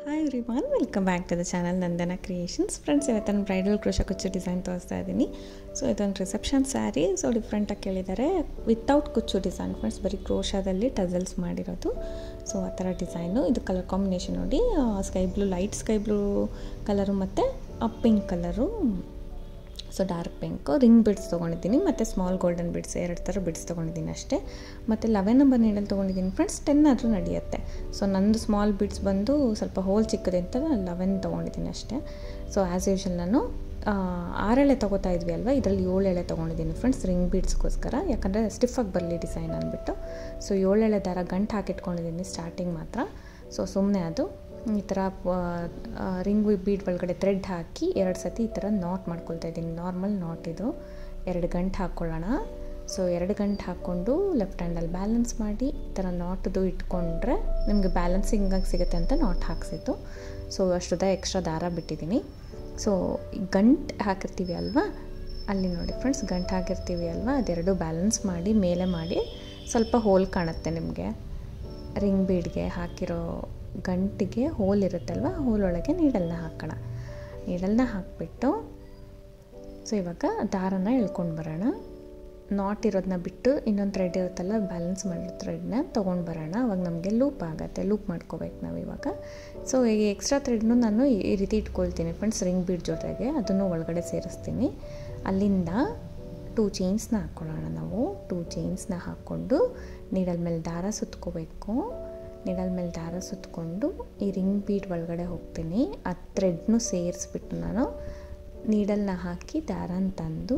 Hi everyone, welcome back to the channel Nandana creations. Friends, ಇವತ್ತು ನಾನು bridal crochet ಕುಚ್ಚು design ತೋರಿಸ್ತಾ ಇದ್ದೀನಿ. ಸೊ ಇದೊಂದು ರಿಸೆಪ್ಷನ್ ಸ್ಯಾರಿ. ಸೊ ಡಿಫ್ರೆಂಟಾಗಿ ಕೇಳಿದ್ದಾರೆ, ವಿತೌಟ್ ಕುಚ್ಚು ಡಿಸೈನ್ ಫ್ರೆಂಡ್ಸ್, ಬರೀ ಕ್ರೋಶಾದಲ್ಲಿ ಟಸಲ್ಸ್ ಮಾಡಿರೋದು. ಸೊ ಆ ಥರ ಡಿಸೈನು. ಇದು ಕಲರ್ ಕಾಂಬಿನೇಷನ್ ನೋಡಿ, sky blue, light sky blue colour ಮತ್ತು pink colour. So dark pink ring beads ತೊಗೊಂಡಿದ್ದೀನಿ ಮತ್ತು ಸ್ಮಾಲ್ ಗೋಲ್ಡನ್ ಬಿಡ್ಸ್, ಎರಡು ಥರ ಬಿಡ್ಸ್ ತೊಗೊಂಡಿದ್ದೀನಿ ಅಷ್ಟೇ. ಮತ್ತು 11 ನಂಬರ್ ನೀಡಲ್ ತೊಗೊಂಡಿದ್ದೀನಿ ಫ್ರೆಂಡ್ಸ್. 10 ಆದರೂ ನಡೆಯುತ್ತೆ. ಸೊ ನಂದು ಸ್ಮಾಲ್ ಬಿಡ್ಸ್ ಬಂದು ಸ್ವಲ್ಪ ಹೋಲ್ ಚಿಕ್ಕದೆ ಅಂತ 11 ತೊಗೊಂಡಿದ್ದೀನಿ ಅಷ್ಟೇ. ಸೊ ಆ್ಯಸ್ ಯೂಶಲ್ ನಾನು 6 ಎಳೆ ತೊಗೋತಾ ಇದ್ವಿ ಅಲ್ವಾ, ಇದರಲ್ಲಿ 7 ಎಳೆ ತೊಗೊಂಡಿದ್ದೀನಿ ಫ್ರೆಂಡ್ಸ್, ರಿಂಗ್ ಬೀಡ್ಸ್ಗೋಸ್ಕರ, ಯಾಕಂದರೆ ಸ್ಟಿಫಾಗಿ ಬರಲಿ ಡಿಸೈನ್ ಅಂದ್ಬಿಟ್ಟು. ಸೊ 7 ಎಳೆ ದಾರ ಗಂಟು ಹಾಕಿಟ್ಕೊಂಡಿದ್ದೀನಿ ಸ್ಟಾರ್ಟಿಂಗ್ ಮಾತ್ರ. ಸೊ ಸುಮ್ಮನೆ ಅದು ಈ ಥರ ರಿಂಗ್ ಬೀಡ್ ಒಳಗಡೆ ಥ್ರೆಡ್ ಹಾಕಿ 2 ಸತಿ ಈ ಥರ ನಾಟ್ ಮಾಡ್ಕೊಳ್ತಾ ಇದ್ದೀನಿ. ನಾರ್ಮಲ್ ನಾಟ್ ಇದು. 2 ಗಂಟು ಹಾಕ್ಕೊಳ್ಳೋಣ. ಸೊ 2 ಗಂಟು ಹಾಕ್ಕೊಂಡು ಲೆಫ್ಟ್ ಹ್ಯಾಂಡಲ್ಲಿ ಬ್ಯಾಲೆನ್ಸ್ ಮಾಡಿ ಈ ಥರ ನಾಟ್ದು ಇಟ್ಕೊಂಡ್ರೆ ನಿಮಗೆ ಬ್ಯಾಲೆನ್ಸಿಂಗಾಗಿ ಸಿಗುತ್ತೆ ಅಂತ ನಾಟ್ ಹಾಕ್ಸಿದ್ದು. ಸೊ ಅಷ್ಟುದ ಎಕ್ಸ್ಟ್ರಾ ದಾರ ಬಿಟ್ಟಿದ್ದೀನಿ. ಸೊ ಗಂಟು ಹಾಕಿರ್ತೀವಿ ಅಲ್ವಾ, ಅಲ್ಲಿ ನೋಡಿ ಫ್ರೆಂಡ್ಸ್, ಗಂಟು ಹಾಕಿರ್ತೀವಿ ಅಲ್ವಾ, ಅದೆರಡು ಬ್ಯಾಲೆನ್ಸ್ ಮಾಡಿ ಮೇಲೆ ಮಾಡಿ ಸ್ವಲ್ಪ ಹೋಲ್ ಕಾಣುತ್ತೆ ನಿಮಗೆ. ರಿಂಗ್ ಬೀಡ್ಗೆ ಹಾಕಿರೋ ಗಂಟಿಗೆ ಹೋಲ್ ಇರುತ್ತಲ್ವ, ಹೋಲೊಳಗೆ ನೀಡಲ್ನ ಹಾಕೋಣ. ನೀಡಲ್ನ ಹಾಕಿಬಿಟ್ಟು ಸೊ ಇವಾಗ ದಾರನ ಎಳ್ಕೊಂಡು ಬರೋಣ. ನಾಟ್ ಇರೋದನ್ನ ಬಿಟ್ಟು ಇನ್ನೊಂದು ಥ್ರೆಡ್ ಇರುತ್ತಲ್ಲ, ಬ್ಯಾಲೆನ್ಸ್ ಮಾಡಿರೋ ಥ್ರೆಡ್ನ ತೊಗೊಂಡು ಬರೋಣ. ಅವಾಗ ನಮಗೆ ಲೂಪ್ ಆಗುತ್ತೆ. ಲೂಪ್ ಮಾಡ್ಕೋಬೇಕು ನಾವು ಇವಾಗ. ಸೊ ಈ ಎಕ್ಸ್ಟ್ರಾ ಥ್ರೆಡ್ನು ನಾನು ಈ ರೀತಿ ಇಟ್ಕೊಳ್ತೀನಿ ಫ್ರೆಂಡ್ಸ್, ರಿಂಗ್ ಬೀಡ್ ಜೊತೆಗೆ ಅದನ್ನು ಒಳಗಡೆ ಸೇರಿಸ್ತೀನಿ. ಅಲ್ಲಿಂದ 2 ಚೈನ್ಸ್ನ ಹಾಕ್ಕೊಳ್ಳೋಣ ನಾವು. 2 ಚೈನ್ಸ್ನ ಹಾಕ್ಕೊಂಡು ನೀಡಲ್ ಮೇಲೆ ದಾರ ಸುತ್ಕೋಬೇಕು. ನೀಡಲ್ ಮೇಲೆ ದಾರ ಸುತ್ತಕೊಂಡು ಈ ರಿಂಗ್ ಬೀಡ್ ಒಳಗಡೆ ಹೋಗ್ತೀನಿ. ಆ ಥ್ರೆಡ್ನು ಸೇರಿಸ್ಬಿಟ್ಟು ನಾನು ನೀಡಲ್ನ ಹಾಕಿ ದಾರನ ತಂದು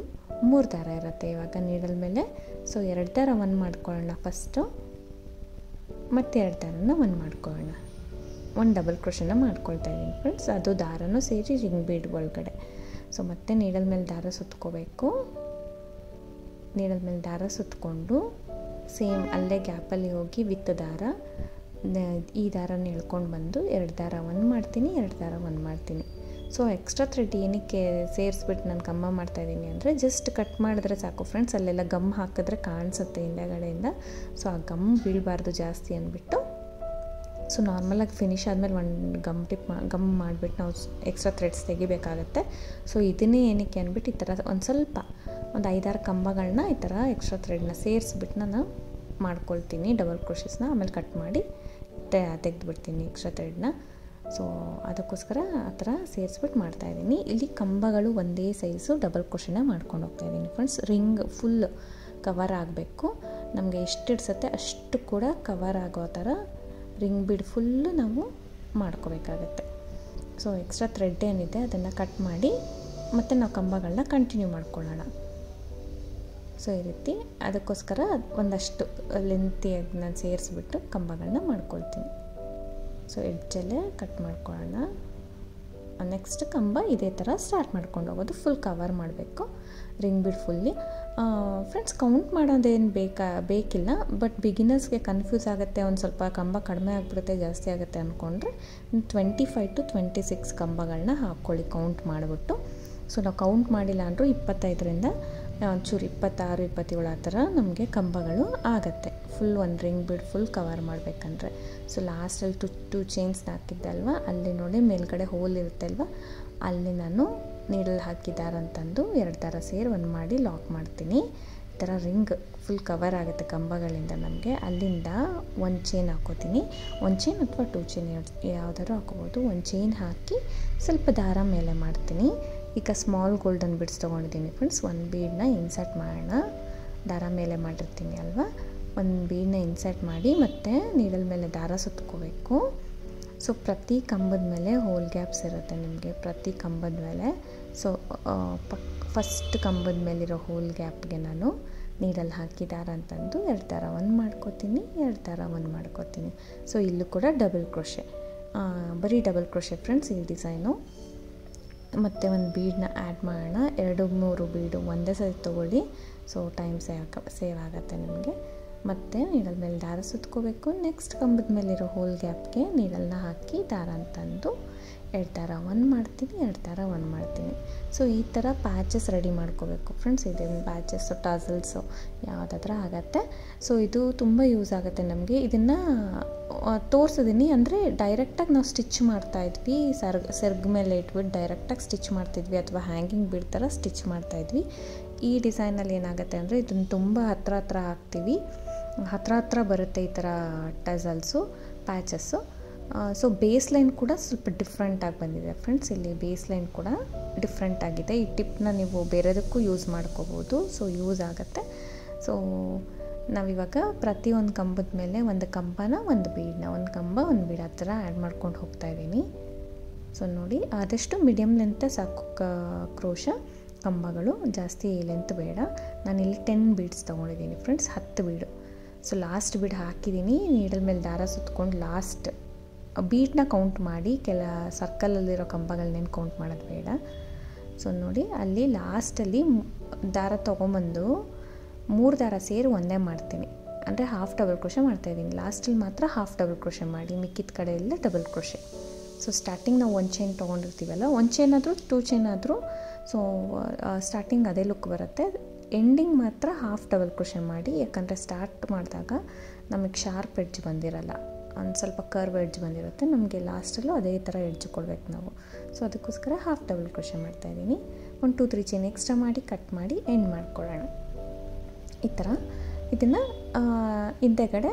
3 ದಾರ ಇರುತ್ತೆ ಇವಾಗ ನೀಡಲ್ ಮೇಲೆ. ಸೊ 2 ದಾರ 1 ಮಾಡ್ಕೊಳ್ಳೋಣ ಫಸ್ಟು, ಮತ್ತು 2 ದಾರನ 1 ಮಾಡ್ಕೊಳ್ಳೋಣ. 1 ಡಬಲ್ ಕ್ರೋಶನ ಮಾಡ್ಕೊಳ್ತಾ ಇದ್ದೀನಿ ಫ್ರೆಂಡ್ಸ್, ಅದು ದಾರನೂ ಸೇರಿ ರಿಂಗ್ ಬೀಡ್ ಒಳಗಡೆ. ಸೊ ಮತ್ತೆ ನೀಡಲ್ ಮೇಲೆ ದಾರ ಸುತ್ಕೋಬೇಕು. ನೀಡಲ್ ಮೇಲೆ ದಾರ ಸುತ್ತಕೊಂಡು ಸೇಮ್ ಅಲ್ಲೇ ಗ್ಯಾಪಲ್ಲಿ ಹೋಗಿ ವಿತ್ ದಾರ ಈ ದಾರನ ಎಳ್ಕೊಂಡು ಬಂದು 2 ದಾರ 1 ಮಾಡ್ತೀನಿ, 2 ದಾರ 1 ಮಾಡ್ತೀನಿ. ಸೊ ಎಕ್ಸ್ಟ್ರಾ ಥ್ರೆಡ್ ಏನಕ್ಕೆ ಸೇರಿಸ್ಬಿಟ್ಟು ನಾನು ಕಮ್ಮ ಮಾಡ್ತಾಯಿದ್ದೀನಿ ಅಂದರೆ, ಜಸ್ಟ್ ಕಟ್ ಮಾಡಿದ್ರೆ ಸಾಕು ಫ್ರೆಂಡ್ಸ್, ಅಲ್ಲೆಲ್ಲ ಗಮ್ ಹಾಕಿದ್ರೆ ಕಾಣಿಸುತ್ತೆ ಹಿಂದೆಗಡೆಯಿಂದ. ಸೊ ಆ ಗಮ್ ಬೀಳಬಾರ್ದು ಜಾಸ್ತಿ ಅಂದ್ಬಿಟ್ಟು. ಸೊ ನಾರ್ಮಲಾಗಿ ಫಿನಿಶ್ ಆದಮೇಲೆ ಒಂದು ಗಮ್ ಮಾಡಿಬಿಟ್ಟು ನಾವು ಎಕ್ಸ್ಟ್ರಾ ಥ್ರೆಡ್ಸ್ ತೆಗಿಬೇಕಾಗತ್ತೆ. ಸೊ ಇದನ್ನೇ ಏನಕ್ಕೆ ಅಂದ್ಬಿಟ್ಟು ಈ ಥರ ಒಂದು 5-6 ಕಂಬಗಳನ್ನ ಈ ಥರ ಎಕ್ಸ್ಟ್ರಾ ಥ್ರೆಡ್ನ ಸೇರಿಸ್ಬಿಟ್ಟು ನಾನು ಮಾಡ್ಕೊಳ್ತೀನಿ, ಡಬಲ್ ಕ್ರೋಶಸ್ನ. ಆಮೇಲೆ ಕಟ್ ಮಾಡಿ ತೆಗೆದುಬಿಡ್ತೀನಿ ಎಕ್ಸ್ಟ್ರಾ ಥ್ರೆಡ್ನ. ಸೊ ಅದಕ್ಕೋಸ್ಕರ ಆ ಥರ ಸೇರಿಸ್ಬಿಟ್ಟು ಮಾಡ್ತಾಯಿದ್ದೀನಿ. ಇಲ್ಲಿ ಕಂಬಗಳು ಒಂದೇ ಸೈಜು ಡಬಲ್ ಕ್ರೋಶನ ಮಾಡ್ಕೊಂಡು ಹೋಗ್ತಾಯಿದ್ದೀನಿ ಫ್ರೆಂಡ್ಸ್. ರಿಂಗ್ ಫುಲ್ ಕವರ್ ಆಗಬೇಕು. ನಮಗೆ ಎಷ್ಟು ಇಡ್ಸುತ್ತೆ ಅಷ್ಟು ಕೂಡ ಕವರ್ ಆಗೋ ಥರ ರಿಂಗ್ ಬೀಡ್ ಫುಲ್ಲು ನಾವು ಮಾಡ್ಕೋಬೇಕಾಗತ್ತೆ. ಸೊ ಎಕ್ಸ್ಟ್ರಾ ಥ್ರೆಡ್ ಏನಿದೆ ಅದನ್ನು ಕಟ್ ಮಾಡಿ ಮತ್ತು ನಾವು ಕಂಬಗಳನ್ನ ಕಂಟಿನ್ಯೂ ಮಾಡ್ಕೊಳ್ಳೋಣ. ಸೊ ಈ ರೀತಿ ಅದಕ್ಕೋಸ್ಕರ ಒಂದಷ್ಟು ಲೆಂತಿಯಾಗಿ ನಾನು ಸೇರಿಸ್ಬಿಟ್ಟು ಕಂಬಗಳನ್ನ ಮಾಡ್ಕೊಳ್ತೀನಿ. ಸೊ ಎಡ್ಜಲ್ಲೇ ಕಟ್ ಮಾಡ್ಕೊಳ್ಳೋಣ. ನೆಕ್ಸ್ಟ್ ಕಂಬ ಇದೇ ಥರ ಸ್ಟಾರ್ಟ್ ಮಾಡ್ಕೊಂಡು ಹೋಗೋದು. ಫುಲ್ ಕವರ್ ಮಾಡಬೇಕು ring bead fully. Friends, count ಮಾಡೋದೇನು ಬೇಕಿಲ್ಲ, ಬಟ್ ಬಿಗಿನರ್ಸ್ಗೆ ಕನ್ಫ್ಯೂಸ್ ಆಗುತ್ತೆ. ಒಂದು ಸ್ವಲ್ಪ ಕಂಬ ಕಡಿಮೆ ಆಗಿಬಿಡುತ್ತೆ, ಜಾಸ್ತಿ ಆಗುತ್ತೆ ಅಂದ್ಕೊಂಡ್ರೆ 25 to 26 ಕಂಬಗಳನ್ನ ಹಾಕ್ಕೊಳ್ಳಿ ಕೌಂಟ್ ಮಾಡಿಬಿಟ್ಟು. ಸೊ ನಾವು ಕೌಂಟ್ ಮಾಡಿಲ್ಲ ಅಂದರೂ 25ರಿಂದ ಒಂಚೂರು 26, 27 ಆ ಥರ ನಮಗೆ ಕಂಬಗಳು ಆಗುತ್ತೆ. ಫುಲ್ ಒಂದು ರಿಂಗ್ ಬೀಡ್ ಫುಲ್ ಕವರ್ ಮಾಡಬೇಕಂದ್ರೆ. ಸೊ ಲಾಸ್ಟಲ್ಲಿ 2 ಚೈನ್ಸ್ನ ಹಾಕಿದ್ದಲ್ವ, ಅಲ್ಲಿ ನೋಡಿ ಮೇಲ್ಗಡೆ ಹೋಲ್ ಇರುತ್ತೆ ಅಲ್ವ, ಅಲ್ಲಿ ನಾನು ನೀಡಲ್ ಹಾಕಿದಾರ ಅಂತಂದು 2 ದಾರ ಸೇರಿ 1 ಮಾಡಿ ಲಾಕ್ ಮಾಡ್ತೀನಿ. ಈ ಥರ ರಿಂಗ್ ಫುಲ್ ಕವರ್ ಆಗುತ್ತೆ ಕಂಬಗಳಿಂದ ನಮಗೆ. ಅಲ್ಲಿಂದ 1 ಚೈನ್ ಹಾಕೋತೀನಿ. 1 ಚೈನ್ ಅಥವಾ 2 ಚೈನ್ ಯಾವುದಾದ್ರು ಹಾಕೋಬೋದು. 1 ಚೈನ್ ಹಾಕಿ ಸ್ವಲ್ಪ ದಾರ ಮೇಲೆ ಮಾಡ್ತೀನಿ. ಈಗ ಸ್ಮಾಲ್ ಗೋಲ್ಡನ್ ಬೀಡ್ಸ್ ತೊಗೊಂಡಿದ್ದೀನಿ ಫ್ರೆಂಡ್ಸ್. 1 ಬೀಡನ್ನ ಇನ್ಸರ್ಟ್ ಮಾಡೋಣ. ದಾರ ಮೇಲೆ ಮಾಡಿರ್ತೀನಿ ಅಲ್ವಾ, 1 ಬೀಡನ್ನ ಇನ್ಸರ್ಟ್ ಮಾಡಿ ಮತ್ತು ನೀಡಲ್ ಮೇಲೆ ದಾರ ಸುತ್ಕೋಬೇಕು. ಸೊ ಪ್ರತಿ ಕಂಬದ ಮೇಲೆ ಹೋಲ್ ಗ್ಯಾಪ್ಸ್ ಇರುತ್ತೆ ನಿಮಗೆ, ಪ್ರತಿ ಕಂಬದ ಮೇಲೆ. ಸೊ ಫಸ್ಟ್ ಕಂಬದ ಮೇಲಿರೋ ಹೋಲ್ ಗ್ಯಾಪ್ಗೆ ನಾನು ನೀಡಲ್ ಹಾಕಿ ದಾರ ಅಂತಂದು 2 ದಾರ 1 ಮಾಡ್ಕೋತೀನಿ, 2 ದಾರ 1 ಮಾಡ್ಕೋತೀನಿ. ಸೊ ಇಲ್ಲೂ ಕೂಡ ಡಬಲ್ ಕ್ರೋಶೆ, ಬರೀ ಡಬಲ್ ಕ್ರೋಶೆ ಫ್ರೆಂಡ್ಸ್ ಈ ಡಿಸೈನು. ಮತ್ತು 1 ಬೀಡನ್ನ ಆ್ಯಡ್ ಮಾಡೋಣ. 2-3 ಬೀಡು ಒಂದೇ ಸರಿ ತೊಗೊಳ್ಳಿ. ಸೊ ಟೈಮ್ ಸೇವ್ ಆಗುತ್ತೆ ನಿಮಗೆ. ಮತ್ತು ನೀಡಲ್ ಮೇಲೆ ದಾರ ಸುತ್ಕೋಬೇಕು. ನೆಕ್ಸ್ಟ್ ಕಂಬದ ಮೇಲಿರೋ ಹೋಲ್ ಗ್ಯಾಪ್ಗೆ ನೀಡಲ್ನ ಹಾಕಿ ದಾರ ಅಂತಂದು 2 ದಾರ 1 ಮಾಡ್ತೀನಿ, 2 ದಾರ 1 ಮಾಡ್ತೀನಿ. ಸೊ ಈ ಥರ ಪ್ಯಾಚಸ್ ರೆಡಿ ಮಾಡ್ಕೋಬೇಕು ಫ್ರೆಂಡ್ಸ್. ಇದೇನು ಪ್ಯಾಚಸ್ಸು ಟಾಸಲ್ಸು ಯಾವುದಾದ್ರೂ ಆಗುತ್ತೆ. ಸೊ ಇದು ತುಂಬ ಯೂಸ್ ಆಗುತ್ತೆ ನಮಗೆ. ಇದನ್ನು ತೋರಿಸಿದ್ದೀನಿ, ಅಂದರೆ ಡೈರೆಕ್ಟಾಗಿ ನಾವು ಸ್ಟಿಚ್ ಮಾಡ್ತಾಯಿದ್ವಿ, ಸೆರ್ಗ್ ಮೇಲೆ ಇಟ್ಬಿಟ್ಟು ಡೈರೆಕ್ಟಾಗಿ ಸ್ಟಿಚ್ ಮಾಡ್ತಿದ್ವಿ, ಅಥವಾ ಹ್ಯಾಂಗಿಂಗ್ ಬಿಡ್ತಾರ ಸ್ಟಿಚ್ ಮಾಡ್ತಾಯಿದ್ವಿ. ಈ ಡಿಸೈನಲ್ಲಿ ಏನಾಗುತ್ತೆ ಅಂದರೆ ಇದನ್ನು ತುಂಬ ಹತ್ರ ಹಾಕ್ತೀವಿ, ಹತ್ರ ಬರುತ್ತೆ ಈ ಥರ ಟಸಲ್ಸು ಪ್ಯಾಚಸ್ಸು. ಸೊ ಬೇಸ್ ಲೈನ್ ಕೂಡ ಸ್ವಲ್ಪ ಡಿಫ್ರೆಂಟಾಗಿ ಬಂದಿದೆ ಫ್ರೆಂಡ್ಸ್. ಇಲ್ಲಿ ಬೇಸ್ ಲೈನ್ ಕೂಡ ಡಿಫ್ರೆಂಟ್ ಆಗಿದೆ. ಈ ಟಿಪ್ನ ನೀವು ಬೇರೆದಕ್ಕೂ ಯೂಸ್ ಮಾಡ್ಕೋಬೋದು. ಸೊ ಯೂಸ್ ಆಗುತ್ತೆ. ಸೊ ನಾವಿವಾಗ ಪ್ರತಿಯೊಂದು ಕಂಬದ ಮೇಲೆ ಒಂದು ಕಂಬನ ಒಂದು ಬೀಡನ್ನ, ಒಂದು ಕಂಬ ಒಂದು ಬೀಡ್ ಆ ಥರ ಆ್ಯಡ್ ಮಾಡ್ಕೊಂಡು ಹೋಗ್ತಾಯಿದ್ದೀನಿ. ಸೊ ನೋಡಿ, ಆದಷ್ಟು ಮೀಡಿಯಮ್ ಲೆಂತ್ ಸಾಕು ಕ್ರೋಶ ಕಂಬಗಳು, ಜಾಸ್ತಿ ಲೆಂತ್ ಬೇಡ. ನಾನಿಲ್ಲಿ 10 ಬೀಡ್ಸ್ ತೊಗೊಂಡಿದ್ದೀನಿ ಫ್ರೆಂಡ್ಸ್, 10 ಬೀಡು. ಸೊ ಲಾಸ್ಟ್ ಬೀಡ್ ಹಾಕಿದ್ದೀನಿ, ನೀಡಲ್ ಮೇಲೆ ದಾರ ಸುತ್ಕೊಂಡು ಲಾಸ್ಟ್ ಬೀಡನ್ನ ಕೌಂಟ್ ಮಾಡಿ, ಸರ್ಕಲಲ್ಲಿರೋ ಕಂಬಗಳನ್ನೇನು ಕೌಂಟ್ ಮಾಡೋದು ಬೇಡ. ಸೊ ನೋಡಿ, ಅಲ್ಲಿ ಲಾಸ್ಟಲ್ಲಿ ದಾರ ತೊಗೊಂಬಂದು 3 ದಾರ ಸೇರಿ ಒಂದೇ ಮಾಡ್ತೀನಿ, ಅಂದರೆ ಹಾಫ್ ಡಬಲ್ ಕ್ರೋಶೆ ಮಾಡ್ತಾಯಿದ್ದೀನಿ. ಲಾಸ್ಟಲ್ಲಿ ಮಾತ್ರ ಹಾಫ್ ಡಬಲ್ ಕ್ರೋಶೆ ಮಾಡಿ, ಮಿಕ್ಕಿದ ಕಡೆ ಎಲ್ಲ ಡಬಲ್ ಕ್ರೋಶೆ. ಸೊ ಸ್ಟಾರ್ಟಿಂಗ್ ನಾವು 1 ಚೈನ್ ತೊಗೊಂಡಿರ್ತೀವಲ್ಲ, 1 ಚೈನ್ ಆದರೂ 2 ಚೈನ್ ಆದರೂ, ಸೊ ಸ್ಟಾರ್ಟಿಂಗ್ ಅದೇ ಲುಕ್ ಬರುತ್ತೆ. ಎಂಡಿಂಗ್ ಮಾತ್ರ ಹಾಫ್ ಡಬಲ್ ಕ್ರೋಶೆ ಮಾಡಿ, ಯಾಕಂದರೆ ಸ್ಟಾರ್ಟ್ ಮಾಡಿದಾಗ ನಮಗೆ ಶಾರ್ಪ್ ಎಡ್ಜ್ ಬಂದಿರಲ್ಲ, ಒಂದು ಸ್ವಲ್ಪ ಕರ್ವ್ ಎಡ್ಜ್ ಬಂದಿರುತ್ತೆ. ನಮಗೆ ಲಾಸ್ಟಲ್ಲೂ ಅದೇ ಥರ ಎಡ್ಜ್ ಕೊಡ್ಬೇಕು ನಾವು. ಸೊ ಅದಕ್ಕೋಸ್ಕರ ಹಾಫ್ ಡಬಲ್ ಕ್ರೋಶೆ ಮಾಡ್ತಾಯಿದ್ದೀನಿ. 1 2 3 ಚೈನ್ ಎಕ್ಸ್ಟ್ರಾ ಮಾಡಿ ಕಟ್ ಮಾಡಿ ಎಂಡ್ ಮಾಡ್ಕೊಳ್ಳೋಣ. ಈ ಥರ ಇದನ್ನು ಹಿಂದೆಗಡೆ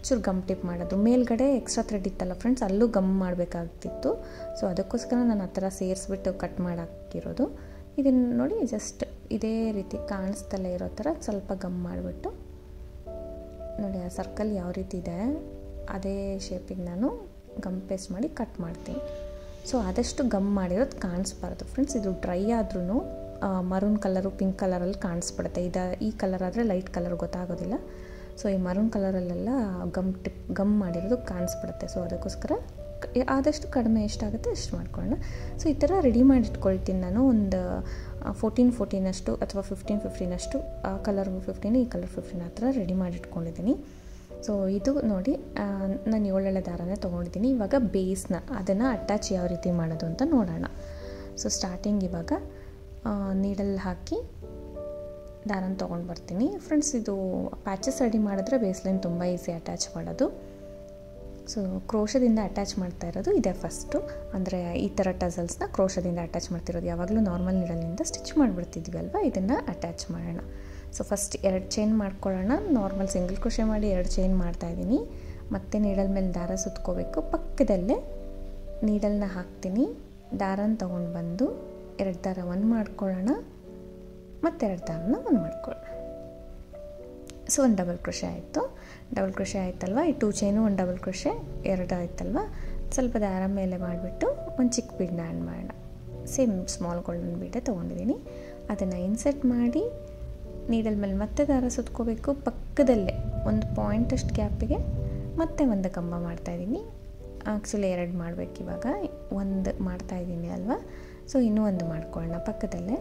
ಚೂರು ಗಮ್ ಟಿಪ್ ಮಾಡೋದು. ಮೇಲ್ಗಡೆ ಎಕ್ಸ್ಟ್ರಾ ಥ್ರೆಡ್ ಇತ್ತಲ್ಲ ಫ್ರೆಂಡ್ಸ್, ಅಲ್ಲೂ ಗಮ್ ಮಾಡಬೇಕಾಗ್ತಿತ್ತು. ಸೊ ಅದಕ್ಕೋಸ್ಕರ ನಾನು ಆ ಥರ ಸೇರಿಸ್ಬಿಟ್ಟು ಕಟ್ ಮಾಡಾಕಿರೋದು. ಇದನ್ನು ನೋಡಿ, ಜಸ್ಟ್ ಇದೇ ರೀತಿ ಕಾಣಿಸ್ತಲೇ ಇರೋ ಥರ ಸ್ವಲ್ಪ ಗಮ್ ಮಾಡಿಬಿಟ್ಟು ನೋಡಿ, ಆ ಸರ್ಕಲ್ ಯಾವ ರೀತಿ ಇದೆ ಅದೇ ಶೇಪಿಗೆ ನಾನು ಗಮ್ ಪೇಸ್ಟ್ ಮಾಡಿ ಕಟ್ ಮಾಡ್ತೀನಿ. ಸೊ ಆದಷ್ಟು ಗಮ್ ಮಾಡಿರೋದು ಕಾಣಿಸ್ಬಾರ್ದು ಫ್ರೆಂಡ್ಸ್. ಇದು ಡ್ರೈ ಆದ್ರೂ ಮರೂನ್ ಕಲರು ಪಿಂಕ್ ಕಲರಲ್ಲಿ ಕಾಣಿಸ್ಬಿಡುತ್ತೆ. ಈ ಕಲರ್ ಆದರೆ ಲೈಟ್ ಕಲರ್ ಗೊತ್ತಾಗೋದಿಲ್ಲ. ಸೊ ಈ ಮರೂನ್ ಕಲರಲ್ಲೆಲ್ಲ ಗಮ್ ಮಾಡಿರೋದು ಕಾಣಿಸ್ಬಿಡುತ್ತೆ. ಸೊ ಅದಕ್ಕೋಸ್ಕರ ಆದಷ್ಟು ಕಡಿಮೆ ಎಷ್ಟಾಗುತ್ತೆ ಅಷ್ಟು ಮಾಡ್ಕೊಳ್ಳೋಣ. ಸೊ ಈ ಥರ ರೆಡಿ ಮಾಡಿ ಇಟ್ಕೊಳ್ತೀನಿ ನಾನು. ಒಂದು 14 ಅಷ್ಟು ಅಥವಾ 15 ಅಷ್ಟು, ಆ ಕಲರ್ 15 ಈ ಕಲರ್ 15 ಆ ಥರ ರೆಡಿ ಮಾಡಿ ಇಟ್ಕೊಂಡಿದ್ದೀನಿ. ಸೊ ಇದು ನೋಡಿ, ನಾನು 7 ಎಳೆ ದಾರನೇ ತೊಗೊಂಡಿದ್ದೀನಿ. ಇವಾಗ ಬೇಸ್ನ ಅದನ್ನು ಅಟ್ಯಾಚ್ ಯಾವ ರೀತಿ ಮಾಡೋದು ಅಂತ ನೋಡೋಣ. ಸೊ ಸ್ಟಾರ್ಟಿಂಗ್ ಇವಾಗ ನೀಡಲ್ ಹಾಕಿ ದಾರನ ತೊಗೊಂಡು ಬರ್ತೀನಿ ಫ್ರೆಂಡ್ಸ್. ಇದು ಪ್ಯಾಚಸ್ ರೆಡಿ ಮಾಡಿದ್ರೆ ಬೇಸ್ಲೈನ್ ತುಂಬ ಈಸಿ ಅಟ್ಯಾಚ್ ಮಾಡೋದು. ಸೊ ಕ್ರೋಶದಿಂದ ಅಟ್ಯಾಚ್ ಮಾಡ್ತಾ ಇರೋದು ಇದೆ ಫಸ್ಟು, ಅಂದರೆ ಈ ಥರ ಟಸಲ್ಸ್ನ ಕ್ರೋಶದಿಂದ ಅಟ್ಯಾಚ್ ಮಾಡ್ತಿರೋದು. ಯಾವಾಗಲೂ ನಾರ್ಮಲ್ ನೀಡಲ್ನಿಂದ ಸ್ಟಿಚ್ ಮಾಡಿಬಿಡ್ತಿದ್ವಿ ಅಲ್ವಾ, ಇದನ್ನು ಅಟ್ಯಾಚ್ ಮಾಡೋಣ. ಸೊ ಫಸ್ಟ್ 2 ಚೈನ್ ಮಾಡ್ಕೊಳ್ಳೋಣ. ನಾರ್ಮಲ್ ಸಿಂಗಲ್ ಕ್ರೋಶೆ ಮಾಡಿ 2 ಚೈನ್ ಮಾಡ್ತಾಯಿದ್ದೀನಿ. ಮತ್ತು ನೀಡಲ್ ಮೇಲೆ ದಾರ ಸುತ್ಕೋಬೇಕು. ಪಕ್ಕದಲ್ಲೇ ನೀಡಲ್ನ ಹಾಕ್ತೀನಿ, ದಾರನ ತೊಗೊಂಡು ಬಂದು 2 ದಾರ 1 ಮಾಡ್ಕೊಳ್ಳೋಣ, ಮತ್ತು 2 ದಾರನ 1 ಮಾಡ್ಕೊಳ್ಳೋಣ. ಸೊ 1 ಡಬಲ್ ಕ್ರೋಶೆ ಆಯಿತು. ಡಬಲ್ ಕ್ರೋಶೆ ಆಯ್ತಲ್ವ, ಈ 2 ಚೈನು 1 ಡಬಲ್ ಕ್ರೋಶೆ 2 ಆಯ್ತಲ್ವ. ಸ್ವಲ್ಪ ದಾರ ಮೇಲೆ ಮಾಡಿಬಿಟ್ಟು ಒಂದು ಚಿಕ್ಕ ಬೀಡನ್ನ ಆ್ಯಡ್ ಮಾಡೋಣ. ಸೇಮ್ ಸ್ಮಾಲ್ ಗೋಲ್ಡನ್ ಬೀಡೇ ತೊಗೊಂಡಿದ್ದೀನಿ. ಅದನ್ನು ಇನ್ಸರ್ಟ್ ಮಾಡಿ ನೀಡಲ್ ಮೇಲೆ ಮತ್ತೆ ದಾರ ಸುತ್ಕೋಬೇಕು. ಪಕ್ಕದಲ್ಲೇ ಒಂದು ಪಾಯಿಂಟಷ್ಟು ಗ್ಯಾಪಿಗೆ ಮತ್ತೆ ಒಂದು ಕಂಬ ಮಾಡ್ತಾಯಿದ್ದೀನಿ. ಆ್ಯಕ್ಚುಲಿ 2 ಮಾಡಬೇಕು ಇವಾಗ, 1 ಮಾಡ್ತಾಯಿದ್ದೀನಿ ಅಲ್ವಾ. ಸೊ ಇನ್ನೂ 1 ಮಾಡ್ಕೊಳ್ಳೋಣ ಪಕ್ಕದಲ್ಲೇ,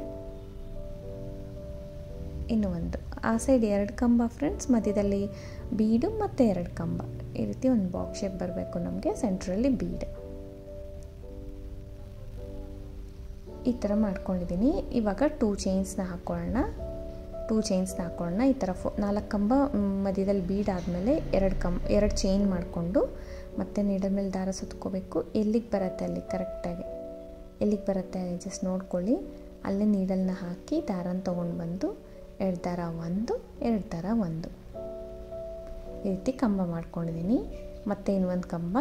ಇನ್ನೂ 1. ಆ ಸೈಡ್ 2 ಕಂಬ ಫ್ರೆಂಡ್ಸ್, ಮಧ್ಯದಲ್ಲಿ ಬೀಡು ಮತ್ತು 2 ಕಂಬ. ಈ ರೀತಿ ಒಂದು ಬಾಕ್ಸ್ ಶೇಪ್ ಬರಬೇಕು ನಮಗೆ, ಸೆಂಟ್ರಲ್ಲಿ ಬೀಡ್. ಈ ಥರ ಮಾಡ್ಕೊಂಡಿದ್ದೀನಿ. ಇವಾಗ 2 ಚೈನ್ಸ್ನ ಹಾಕ್ಕೊಳ್ಳೋಣ. 2 ಚೈನ್ಸ್ನ ಹಾಕ್ಕೊಳ್ಳೋಣ. ಈ ಥರ 4 ಕಂಬ ಮಧ್ಯದಲ್ಲಿ ಬೀಡ್ ಆದಮೇಲೆ 2 ಚೈನ್ ಮಾಡಿಕೊಂಡು ಮತ್ತೆ ನೀಡಲ್ ಮೇಲೆ ದಾರ ಸುತ್ಕೋಬೇಕು. ಎಲ್ಲಿಗೆ ಬರುತ್ತೆ ಅಲ್ಲಿ ಕರೆಕ್ಟಾಗಿ ಎಲ್ಲಿಗೆ ಬರುತ್ತೆ ಜಸ್ಟ್ ನೋಡ್ಕೊಳ್ಳಿ. ಅಲ್ಲೇ ನೀಡಲ್ನ ಹಾಕಿ ದಾರನ ತೊಗೊಂಡು ಬಂದು 2 ದಾರ 1 2 ದಾರ 1 ಈ ರೀತಿ ಕಂಬ ಮಾಡ್ಕೊಂಡಿದ್ದೀನಿ. ಮತ್ತು ಇನ್ನೊಂದು ಕಂಬ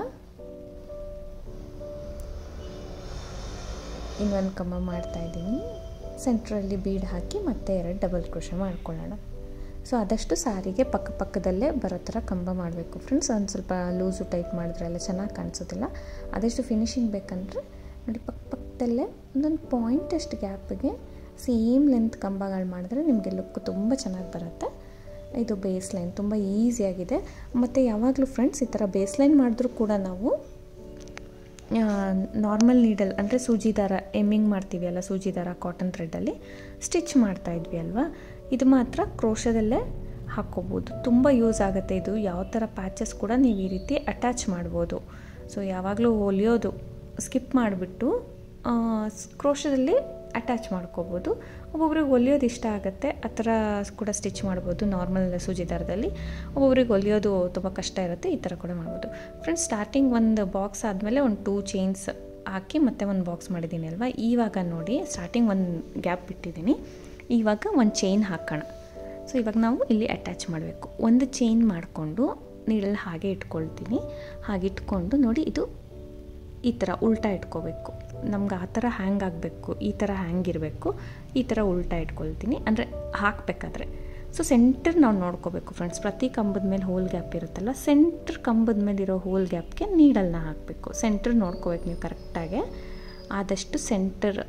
ಮಾಡ್ತಾಯಿದ್ದೀನಿ. ಸೆಂಟ್ರಲ್ಲಿ ಬೀಡ್ ಹಾಕಿ ಮತ್ತೆ 2 ಡಬಲ್ ಕ್ರೋಶೆ ಮಾಡ್ಕೊಳ್ಳೋಣ. ಸೊ ಆದಷ್ಟು ಸಾರಿಗೆ ಪಕ್ಕದಲ್ಲೇ ಬರೋ ಥರ ಕಂಬ ಮಾಡಬೇಕು ಫ್ರೆಂಡ್ಸ್. ಒಂದು ಸ್ವಲ್ಪ ಲೂಸು ಟೈಟ್ ಮಾಡಿದ್ರೆ ಎಲ್ಲ ಚೆನ್ನಾಗಿ ಕಾಣಿಸೋದಿಲ್ಲ. ಆದಷ್ಟು ಫಿನಿಶಿಂಗ್ ಬೇಕಂದರೆ ನೋಡಿ, ಪಕ್ಕದಲ್ಲೇ ಒಂದೊಂದು ಪಾಯಿಂಟಷ್ಟು ಗ್ಯಾಪಿಗೆ ಸೇಮ್ ಲೆಂತ್ ಕಂಬಗಳು ಮಾಡಿದ್ರೆ ನಿಮಗೆ ಲುಕ್ ತುಂಬ ಚೆನ್ನಾಗಿ ಬರುತ್ತೆ. ಇದು ಬೇಸ್ ಲೈನ್ ತುಂಬ ಈಸಿಯಾಗಿದೆ. ಮತ್ತು ಯಾವಾಗಲೂ ಫ್ರೆಂಡ್ಸ್ ಈ ಥರ ಬೇಸ್ ಲೈನ್ ಮಾಡಿದ್ರೂ ಕೂಡ ನಾವು ನಾರ್ಮಲ್ ನೀಡಲ್ ಅಂದರೆ ಸೂಜಿ ದಾರ ಎಮ್ಮಿಂಗ್ ಮಾಡ್ತೀವಿ ಅಲ್ಲ, ಸೂಜಿ ದಾರ ಕಾಟನ್ ಥ್ರೆಡ್ಡಲ್ಲಿ ಸ್ಟಿಚ್ ಮಾಡ್ತಾಯಿದ್ವಿ ಅಲ್ವಾ. ಇದು ಮಾತ್ರ ಕ್ರೋಶದಲ್ಲೇ ಹಾಕ್ಕೋಬೋದು. ತುಂಬ ಯೂಸ್ ಆಗುತ್ತೆ ಇದು. ಯಾವ ಥರ ಪ್ಯಾಚಸ್ ಕೂಡ ನೀವು ಈ ರೀತಿ ಅಟ್ಯಾಚ್ ಮಾಡ್ಬೋದು. ಸೊ ಯಾವಾಗಲೂ ಹೊಲಿಯೋದು ಸ್ಕಿಪ್ ಮಾಡಿಬಿಟ್ಟು ಕ್ರೋಶದಲ್ಲಿ ಅಟ್ಯಾಚ್ ಮಾಡ್ಕೋಬೋದು. ಒಬ್ಬೊಬ್ರಿಗೆ ಹೊಲಿಯೋದು ಇಷ್ಟ ಆಗುತ್ತೆ, ಆ ಥರ ಕೂಡ ಸ್ಟಿಚ್ ಮಾಡ್ಬೋದು ನಾರ್ಮಲ್ ಸೂಜಿ ದಾರದಲ್ಲಿ. ಒಬ್ಬೊಬ್ರಿಗೆ ಹೊಲಿಯೋದು ತುಂಬ ಕಷ್ಟ ಇರುತ್ತೆ, ಈ ಥರ ಕೂಡ ಮಾಡ್ಬೋದು. ಫ್ರೆಂಡ್ಸ್, ಸ್ಟಾರ್ಟಿಂಗ್ ಒಂದು ಬಾಕ್ಸ್ ಆದಮೇಲೆ ಒಂದು 2 ಚೈನ್ಸ್ ಹಾಕಿ ಮತ್ತೆ ಒಂದು ಬಾಕ್ಸ್ ಮಾಡಿದ್ದೀನಿ ಅಲ್ವಾ. ಇವಾಗ ನೋಡಿ ಸ್ಟಾರ್ಟಿಂಗ್ ಒಂದು ಗ್ಯಾಪ್ ಬಿಟ್ಟಿದ್ದೀನಿ, ಇವಾಗ ಒಂದು ಚೈನ್ ಹಾಕೋಣ. ಸೊ ಇವಾಗ ನಾವು ಇಲ್ಲಿ ಅಟ್ಯಾಚ್ ಮಾಡಬೇಕು. ಒಂದು ಚೈನ್ ಮಾಡಿಕೊಂಡು ನೀಡಲ್ ಹಾಗೆ ಇಟ್ಕೊಳ್ತೀನಿ. ಹಾಗೆ ಇಟ್ಕೊಂಡು ನೋಡಿ, ಇದು ಈ ಥರ ಉಲ್ಟಾ ಇಟ್ಕೋಬೇಕು. ನಮ್ಗೆ ಆ ಥರ ಹ್ಯಾಂಗ್ ಆಗಬೇಕು, ಈ ಥರ ಹ್ಯಾಂಗ್ ಇರಬೇಕು. ಈ ಥರ ಉಲ್ಟಾ ಇಟ್ಕೊಳ್ತೀನಿ, ಅಂದರೆ ಹಾಕಬೇಕಾದ್ರೆ. ಸೊ ಸೆಂಟರ್ ನಾವು ನೋಡ್ಕೋಬೇಕು ಫ್ರೆಂಡ್ಸ್. ಪ್ರತಿ ಕಂಬದ ಮೇಲೆ ಹೋಲ್ ಗ್ಯಾಪ್ ಇರುತ್ತಲ್ಲ, ಸೆಂಟ್ರ್ ಕಂಬದ ಮೇಲೆ ಇರೋ ಹೋಲ್ ಗ್ಯಾಪ್ಗೆ ನೀಡಲ್ನ ಹಾಕಬೇಕು. ಸೆಂಟ್ರ್ ನೋಡ್ಕೋಬೇಕು ನೀವು ಕರೆಕ್ಟಾಗಿ. ಆದಷ್ಟು ಸೆಂಟರ್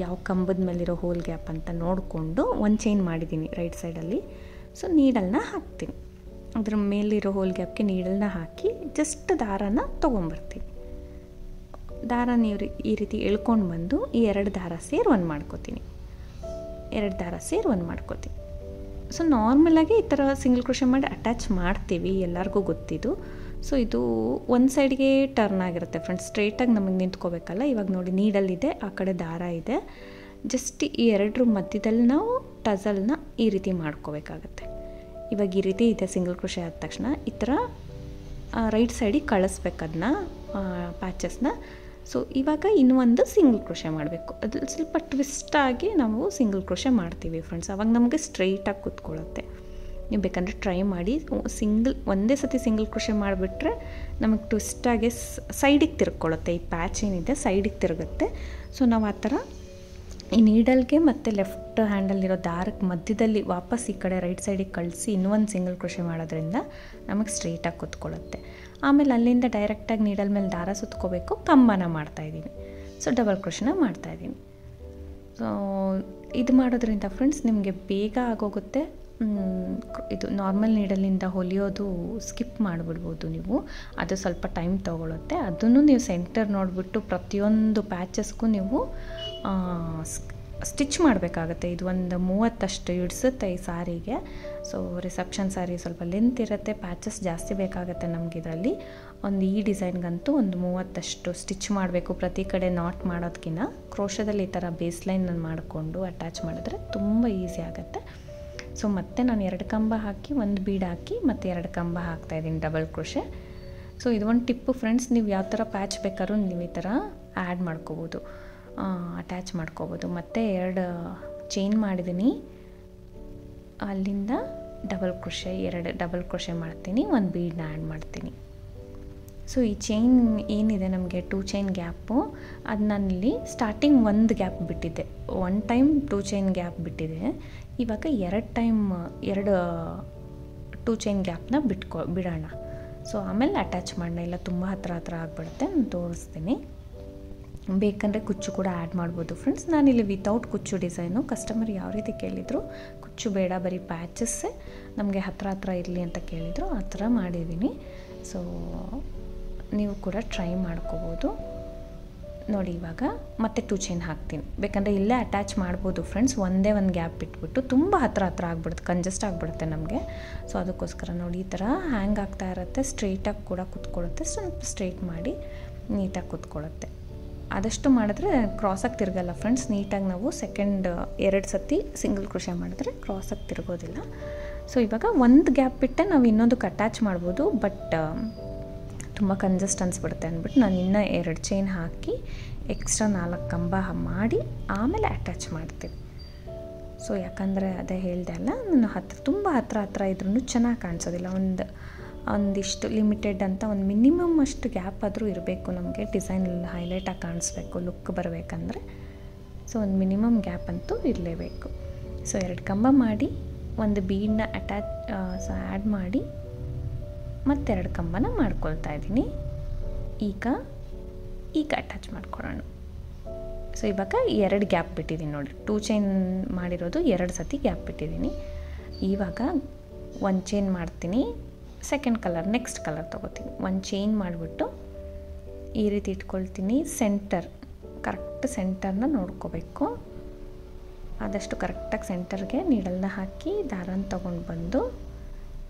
ಯಾವ ಕಂಬದ ಮೇಲಿರೋ ಹೋಲ್ ಗ್ಯಾಪ್ ಅಂತ ನೋಡಿಕೊಂಡು ಒಂದು ಚೈನ್ ಮಾಡಿದ್ದೀನಿ ರೈಟ್ ಸೈಡಲ್ಲಿ. ಸೊ ನೀಡಲ್ನ ಹಾಕ್ತೀನಿ. ಅದ್ರ ಮೇಲಿರೋ ಹೋಲ್ ಗ್ಯಾಪ್ಗೆ ನೀಡಲ್ನ ಹಾಕಿ ಜಸ್ಟ್ ದಾರನ ತೊಗೊಂಬರ್ತೀನಿ. ದಾರ ನೀವು ಈ ರೀತಿ ಎಳ್ಕೊಂಡು ಬಂದು ಈ 2 ದಾರ ಸೇರಿ ಒಂದು ಮಾಡ್ಕೋತೀನಿ. 2 ದಾರ ಸೇರಿ ಒಂದು ಮಾಡ್ಕೋತೀನಿ. ಸೊ ನಾರ್ಮಲಾಗಿ ಈ ಥರ ಸಿಂಗಲ್ ಕ್ರೋಶೆ ಮಾಡಿ ಅಟ್ಯಾಚ್ ಮಾಡ್ತೀವಿ, ಎಲ್ಲರಿಗೂ ಗೊತ್ತಿದ್ದು. ಸೊ ಇದು ಒಂದು ಸೈಡ್ಗೆ ಟರ್ನ್ ಆಗಿರುತ್ತೆ ಫ್ರೆಂಡ್ಸ್, ಸ್ಟ್ರೈಟಾಗಿ ನಮಗೆ ನಿಂತ್ಕೋಬೇಕಲ್ಲ. ಇವಾಗ ನೋಡಿ ನೀಡಲ್ಲಿದೆ, ಆ ಕಡೆ ದಾರ ಇದೆ. ಜಸ್ಟ್ ಈ 2 ಮಧ್ಯದಲ್ಲಿ ನಾವು ಟಸಲ್ನ ಈ ರೀತಿ ಮಾಡ್ಕೋಬೇಕಾಗತ್ತೆ. ಇವಾಗ ಈ ರೀತಿ ಇದೆ ಸಿಂಗಲ್ ಕ್ರೋಶೆ ಆದ ತಕ್ಷಣ ಈ ಥರ ರೈಟ್ ಸೈಡಿಗೆ ಕಳಿಸ್ಬೇಕು ಅದನ್ನ ಪ್ಯಾಚಸ್ನ. ಸೊ ಇವಾಗ ಇನ್ನೂ ಒಂದು ಸಿಂಗಲ್ ಕ್ರೋಶೆ ಮಾಡಬೇಕು. ಅದು ಸ್ವಲ್ಪ ಟ್ವಿಸ್ಟಾಗಿ ನಾವು ಸಿಂಗಲ್ ಕ್ರೋಶೆ ಮಾಡ್ತೀವಿ ಫ್ರೆಂಡ್ಸ್, ಅವಾಗ ನಮಗೆ ಸ್ಟ್ರೈಟಾಗಿ ಕೂತ್ಕೊಳ್ಳುತ್ತೆ. ನೀವು ಬೇಕಂದರೆ ಟ್ರೈ ಮಾಡಿ. ಒಂದೇ ಸತಿ ಸಿಂಗಲ್ ಕ್ರೋಶೆ ಮಾಡಿಬಿಟ್ರೆ ನಮಗೆ ಟ್ವಿಸ್ಟಾಗಿ ಸೈಡಿಗೆ ತಿರ್ಕೊಳ್ಳುತ್ತೆ. ಈ ಪ್ಯಾಚ್ ಏನಿದೆ ಸೈಡಿಗೆ ತಿರುಗುತ್ತೆ. ಸೊ ನಾವು ಆ ಥರ ಈ ನೀಡಲ್ಗೆ ಮತ್ತು ಲೆಫ್ಟ್ ಹ್ಯಾಂಡಲ್ಲಿರೋ ದಾರಕ್ಕೆ ಮಧ್ಯದಲ್ಲಿ ವಾಪಸ್ ಈ ಕಡೆ ರೈಟ್ ಸೈಡಿಗೆ ಕಳಿಸಿ ಇನ್ನೊಂದು ಸಿಂಗಲ್ ಕ್ರೋಶೆ ಮಾಡೋದ್ರಿಂದ ನಮಗೆ ಸ್ಟ್ರೈಟಾಗಿ ಕೂತ್ಕೊಳ್ಳುತ್ತೆ. ಆಮೇಲೆ ಅಲ್ಲಿಂದ ಡೈರೆಕ್ಟಾಗಿ ನೀಡಲ್ ಮೇಲೆ ದಾರ ಸುತ್ಕೋಬೇಕು. ಕಂಬನ ಮಾಡ್ತಾಯಿದ್ದೀನಿ. ಸೊ ಡಬಲ್ ಕ್ರೋಶೆನ ಮಾಡ್ತಾಯಿದ್ದೀನಿ. ಸೊ ಇದು ಮಾಡೋದ್ರಿಂದ ಫ್ರೆಂಡ್ಸ್ ನಿಮಗೆ ಬೇಗ ಆಗೋಗುತ್ತೆ. ಇದು ನಾರ್ಮಲ್ ನೀಡಲಿಂದ ಹೊಲಿಯೋದು ಸ್ಕಿಪ್ ಮಾಡಿಬಿಡ್ಬೋದು ನೀವು. ಅದು ಸ್ವಲ್ಪ ಟೈಮ್ ತೊಗೊಳುತ್ತೆ. ಅದನ್ನು ನೀವು ಸೆಂಟರ್ ನೋಡಿಬಿಟ್ಟು ಪ್ರತಿಯೊಂದು ಪ್ಯಾಚಸ್ಗೂ ನೀವು ಸ್ಟಿಚ್ ಮಾಡಬೇಕಾಗತ್ತೆ. ಇದು ಒಂದು 30 ಹಿಡಿಸುತ್ತೆ ಈ ಸಾರಿಗೆ. ಸೊ ರಿಸೆಪ್ಷನ್ ಸಾರಿ ಸ್ವಲ್ಪ ಲೆಂತ್ ಇರುತ್ತೆ, ಪ್ಯಾಚಸ್ ಜಾಸ್ತಿ ಬೇಕಾಗುತ್ತೆ ನಮಗೆ ಇದರಲ್ಲಿ. ಈ ಡಿಸೈನ್ಗಂತೂ ಒಂದು 30 ಸ್ಟಿಚ್ ಮಾಡಬೇಕು. ಪ್ರತಿ ಕಡೆ ನಾಟ್ ಮಾಡೋದಕ್ಕಿಂತ ಕ್ರೋಶದಲ್ಲಿ ಈ ಥರ ಬೇಸ್ ಲೈನನ್ನು ಮಾಡಿಕೊಂಡು ಅಟ್ಯಾಚ್ ಮಾಡಿದ್ರೆ ತುಂಬ ಈಸಿ ಆಗುತ್ತೆ. ಸೊ ಮತ್ತೆ ನಾನು 2 ಕಂಬ ಹಾಕಿ 1 ಬೀಡ್ ಹಾಕಿ ಮತ್ತು 2 ಕಂಬ ಹಾಕ್ತಾಯಿದ್ದೀನಿ ಡಬಲ್ ಕ್ರೋಶೆ. ಸೊ ಇದು ಒಂದು ಟಿಪ್ಪು ಫ್ರೆಂಡ್ಸ್. ನೀವು ಯಾವ ಥರ ಪ್ಯಾಚ್ ಬೇಕಾದ್ರೂ ನೀವು ಈ ಥರ ಆ್ಯಡ್ ಮಾಡ್ಕೋಬೋದು, ಅಟ್ಯಾಚ್ ಮಾಡ್ಕೋಬೋದು. ಮತ್ತು 2 ಚೈನ್ ಮಾಡಿದ್ದೀನಿ, ಅಲ್ಲಿಂದ ಡಬಲ್ ಕ್ರೋಶೆ 2 ಡಬಲ್ ಕ್ರೋಶೆ ಮಾಡ್ತೀನಿ, 1 ಬೀಡನ್ನ ಆ್ಯಡ್ ಮಾಡ್ತೀನಿ. ಸೊ ಈ ಚೈನ್ ಏನಿದೆ ನಮಗೆ 2 ಚೈನ್ ಗ್ಯಾಪು, ಅದು ನಾನಿಲ್ಲಿ ಸ್ಟಾರ್ಟಿಂಗ್ 1 ಗ್ಯಾಪ್ ಬಿಟ್ಟಿದ್ದೆ. 1 ಟೈಮ್ 2 ಚೈನ್ ಗ್ಯಾಪ್ ಬಿಟ್ಟಿದೆ. ಇವಾಗ 2 ಟೈಮ್ 2 ಚೈನ್ ಗ್ಯಾಪ್ನ ಬಿಡೋಣ. ಸೊ ಆಮೇಲೆ ಅಟ್ಯಾಚ್ ಮಾಡೋಣ, ಇಲ್ಲ ತುಂಬ ಹತ್ರ ಆಗಿಬಿಡುತ್ತೆ. ನಾನು ತೋರಿಸ್ತೀನಿ. ಬೇಕಂದರೆ ಕುಚ್ಚು ಕೂಡ ಆ್ಯಡ್ ಮಾಡ್ಬೋದು ಫ್ರೆಂಡ್ಸ್. ನಾನಿಲ್ಲಿ ವಿತೌಟ್ ಕುಚ್ಚು ಡಿಸೈನು. ಕಸ್ಟಮರ್ ಯಾವ ರೀತಿ ಕೇಳಿದರು, ಕುಚ್ಚು ಬೇಡ ಬರೀ ಪ್ಯಾಚಸ್ಸೇ ನಮಗೆ ಹತ್ರ ಇರಲಿ ಅಂತ ಕೇಳಿದರು, ಆ ಥರ ಮಾಡಿದ್ದೀನಿ. ಸೊ ನೀವು ಕೂಡ ಟ್ರೈ ಮಾಡ್ಕೋಬೋದು. ನೋಡಿ ಇವಾಗ ಮತ್ತೆ 2 ಚೈನ್ ಹಾಕ್ತೀನಿ. ಬೇಕಂದರೆ ಇಲ್ಲೇ ಅಟ್ಯಾಚ್ ಮಾಡ್ಬೋದು ಫ್ರೆಂಡ್ಸ್. ಒಂದೇ ಒಂದು ಗ್ಯಾಪ್ ಬಿಟ್ಬಿಟ್ಟು ತುಂಬ ಹತ್ರ ಆಗಿಬಿಡುತ್ತೆ, ಕಂಜೆಸ್ಟ್ ಆಗಿಬಿಡುತ್ತೆ ನಮಗೆ. ಸೊ ಅದಕ್ಕೋಸ್ಕರ ನೋಡಿ ಈ ಥರ ಹ್ಯಾಂಗ್ ಆಗ್ತಾ ಇರುತ್ತೆ. ಸ್ಟ್ರೈಟಾಗಿ ಕೂಡ ಕೂತ್ಕೊಳ್ಳುತ್ತೆ. ಸ್ವಲ್ಪ ಸ್ಟ್ರೈಟ್ ಮಾಡಿ ನೀಟಾಗಿ ಕೂತ್ಕೊಳ್ಳುತ್ತೆ. ಆದಷ್ಟು ಮಾಡಿದ್ರೆ ಕ್ರಾಸಾಗಿ ತಿರುಗಲ್ಲ ಫ್ರೆಂಡ್ಸ್. ನೀಟಾಗಿ ನಾವು ಸೆಕೆಂಡ್ 2 ಸತಿ ಸಿಂಗಲ್ ಕ್ರೋಶೆ ಮಾಡಿದ್ರೆ ಕ್ರಾಸಾಗಿ ತಿರುಗೋದಿಲ್ಲ. ಸೊ ಇವಾಗ 1 ಗ್ಯಾಪ್ ಬಿಟ್ಟೆ ನಾವು ಇನ್ನೊಂದಕ್ಕೆ ಅಟ್ಯಾಚ್ ಮಾಡ್ಬೋದು, ಬಟ್ ತುಂಬ ಕಂಜೆಸ್ಟ್ ಅನಿಸ್ಬಿಡುತ್ತೆ ಅಂದ್ಬಿಟ್ಟು ನಾನು ಇನ್ನೂ 2 ಚೈನ್ ಹಾಕಿ ಎಕ್ಸ್ಟ್ರಾ 4 ಕಂಬ ಮಾಡಿ ಆಮೇಲೆ ಅಟ್ಯಾಚ್ ಮಾಡ್ತೀನಿ. ಸೊ ಯಾಕಂದರೆ ಅದೇ ಹೇಳಿದೆ ಅಲ್ಲ, ನಾನು ತುಂಬ ಹತ್ರ ಇದ್ರೂ ಚೆನ್ನಾಗಿ ಕಾಣಿಸೋದಿಲ್ಲ. ಒಂದಿಷ್ಟು ಲಿಮಿಟೆಡ್ ಅಂತ ಒಂದು ಮಿನಿಮಮ್ ಅಷ್ಟು ಗ್ಯಾಪ್ ಆದರೂ ಇರಬೇಕು ನಮಗೆ. ಡಿಸೈನ್ ಹೈಲೈಟಾಗಿ ಕಾಣಿಸ್ಬೇಕು, ಲುಕ್ ಬರಬೇಕಂದ್ರೆ. ಸೊ ಒಂದು ಮಿನಿಮಮ್ ಗ್ಯಾಪ್ ಅಂತೂ ಇರಲೇಬೇಕು. ಸೊ 2 ಕಂಬ ಮಾಡಿ 1 ಬೀಡನ್ನ ಆ್ಯಡ್ ಮಾಡಿ ಮತ್ತು 2 ಕಂಬನ ಮಾಡ್ಕೊಳ್ತಾ ಇದ್ದೀನಿ. ಈಗ ಅಟ್ಯಾಚ್ ಮಾಡ್ಕೊಳ್ಳೋಣ. ಸೊ ಇವಾಗ 2 ಗ್ಯಾಪ್ ಬಿಟ್ಟಿದ್ದೀನಿ ನೋಡಿ. 2 ಚೈನ್ ಮಾಡಿರೋದು 2 ಸತಿ ಗ್ಯಾಪ್ ಬಿಟ್ಟಿದ್ದೀನಿ. ಇವಾಗ 1 ಚೈನ್ ಮಾಡ್ತೀನಿ, ಸೆಕೆಂಡ್ ಕಲರ್ ನೆಕ್ಸ್ಟ್ ಕಲರ್ ತೊಗೋತೀನಿ. 1 ಚೈನ್ ಮಾಡಿಬಿಟ್ಟು ಈ ರೀತಿ ಇಟ್ಕೊಳ್ತೀನಿ. ಕರೆಕ್ಟ್ ಸೆಂಟರ್ನ ನೋಡ್ಕೋಬೇಕು. ಆದಷ್ಟು ಕರೆಕ್ಟಾಗಿ ಸೆಂಟರ್ಗೆ ನೀಡಲ್ನ ಹಾಕಿ ದಾರನ ತೊಗೊಂಡು ಬಂದು